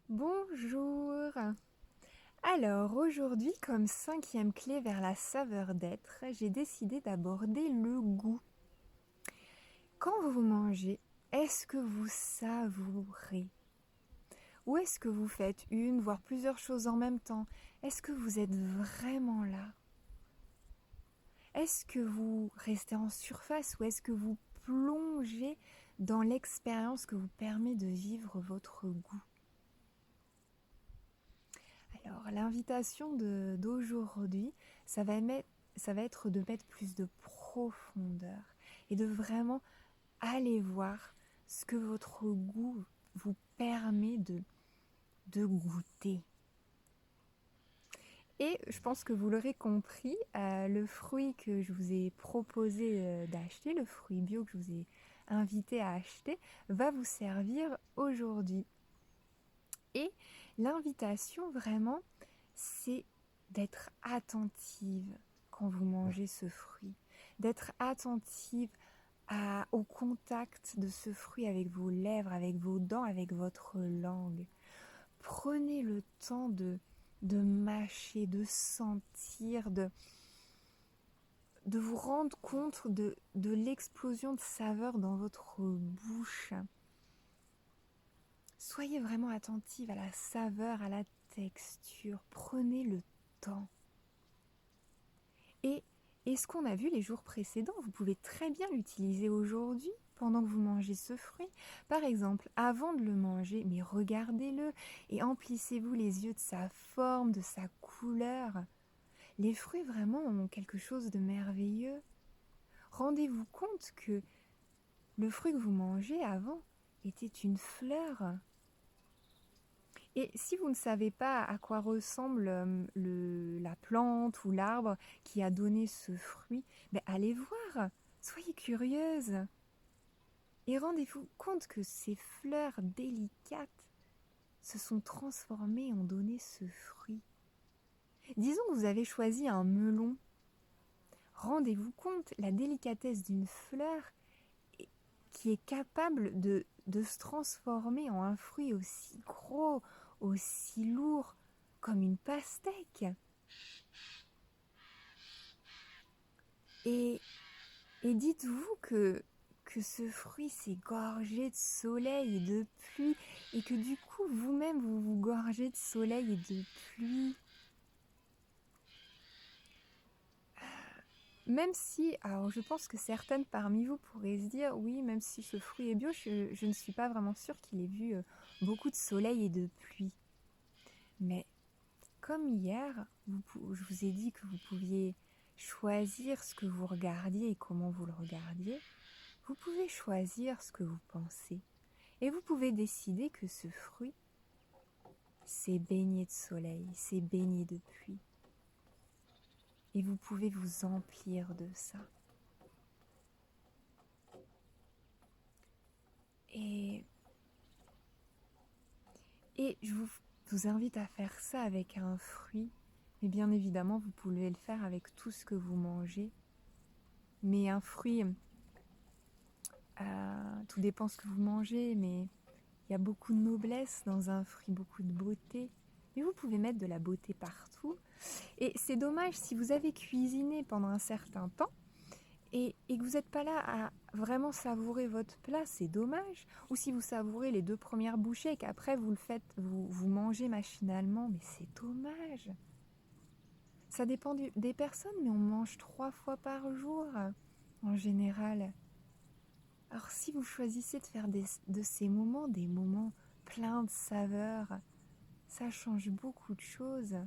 Bonjour. Alors aujourd'hui, comme cinquième clé vers la saveur d'être, j'ai décidé d'aborder le goût. Quand vous mangez, est-ce que vous savourez? Ou est-ce que vous faites une, voire plusieurs choses en même temps? Est-ce que vous êtes vraiment là? Est-ce que vous restez en surface ou est-ce que vous plongez dans l'expérience que vous permet de vivre votre goût? Alors, l'invitation d'aujourd'hui, ça va, ça va être de mettre plus de profondeur et de vraiment aller voir ce que votre goût vous permet de goûter. Et je pense que vous l'aurez compris, le fruit que je vous ai proposé d'acheter, le fruit bio que je vous ai invité à acheter, va vous servir aujourd'hui. Et l'invitation, vraiment, c'est d'être attentive quand vous mangez ce fruit, d'être attentive au contact de ce fruit avec vos lèvres, avec vos dents, avec votre langue. Prenez le temps de mâcher, de sentir, de vous rendre compte de l'explosion de saveur dans votre bouche. Soyez vraiment attentive à la saveur, à la texture. Prenez le temps. Et ce qu'on a vu les jours précédents, vous pouvez très bien l'utiliser aujourd'hui pendant que vous mangez ce fruit. Par exemple, avant de le manger, mais regardez-le et emplissez-vous les yeux de sa forme, de sa couleur. Les fruits vraiment ont quelque chose de merveilleux. Rendez-vous compte que le fruit que vous mangez avant était une fleur. Et si vous ne savez pas à quoi ressemble la plante ou l'arbre qui a donné ce fruit, ben allez voir, soyez curieuse. Et rendez-vous compte que ces fleurs délicates se sont transformées et ont donné ce fruit. Disons que vous avez choisi un melon. Rendez-vous compte la délicatesse d'une fleur qui est capable de se transformer en un fruit aussi gros, aussi lourd, comme une pastèque. Et, et dites-vous que ce fruit s'est gorgé de soleil et de pluie, et que du coup, vous-même, vous vous gorgez de soleil et de pluie. Même si, alors je pense que certaines parmi vous pourraient se dire, oui, même si ce fruit est bio, je ne suis pas vraiment sûre qu'il ait vu beaucoup de soleil et de pluie. Mais comme hier, je vous ai dit que vous pouviez choisir ce que vous regardiez et comment vous le regardiez, vous pouvez choisir ce que vous pensez. Et vous pouvez décider que ce fruit, c'est baigné de soleil, c'est baigné de pluie. Et vous pouvez vous emplir de ça. Et, et je vous invite à faire ça avec un fruit. Mais bien évidemment, vous pouvez le faire avec tout ce que vous mangez. Mais un fruit, tout dépend ce que vous mangez, mais il y a beaucoup de noblesse dans un fruit, beaucoup de beauté. Mais vous pouvez mettre de la beauté partout. Et c'est dommage si vous avez cuisiné pendant un certain temps et que vous n'êtes pas là à vraiment savourer votre plat, c'est dommage. Ou si vous savourez les 2 premières bouchées et qu'après vous le faites, vous mangez machinalement, mais c'est dommage. Ça dépend des personnes, mais on mange 3 fois par jour en général. Alors si vous choisissez de faire de ces moments des moments pleins de saveurs, ça change beaucoup de choses.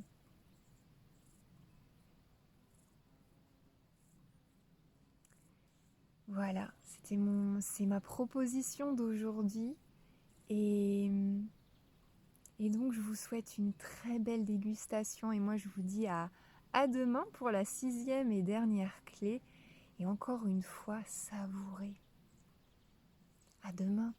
Voilà, c'est ma proposition d'aujourd'hui. Et, et donc je vous souhaite une très belle dégustation et moi je vous dis à demain pour la 6e et dernière clé. Et encore une fois, savourez. À demain.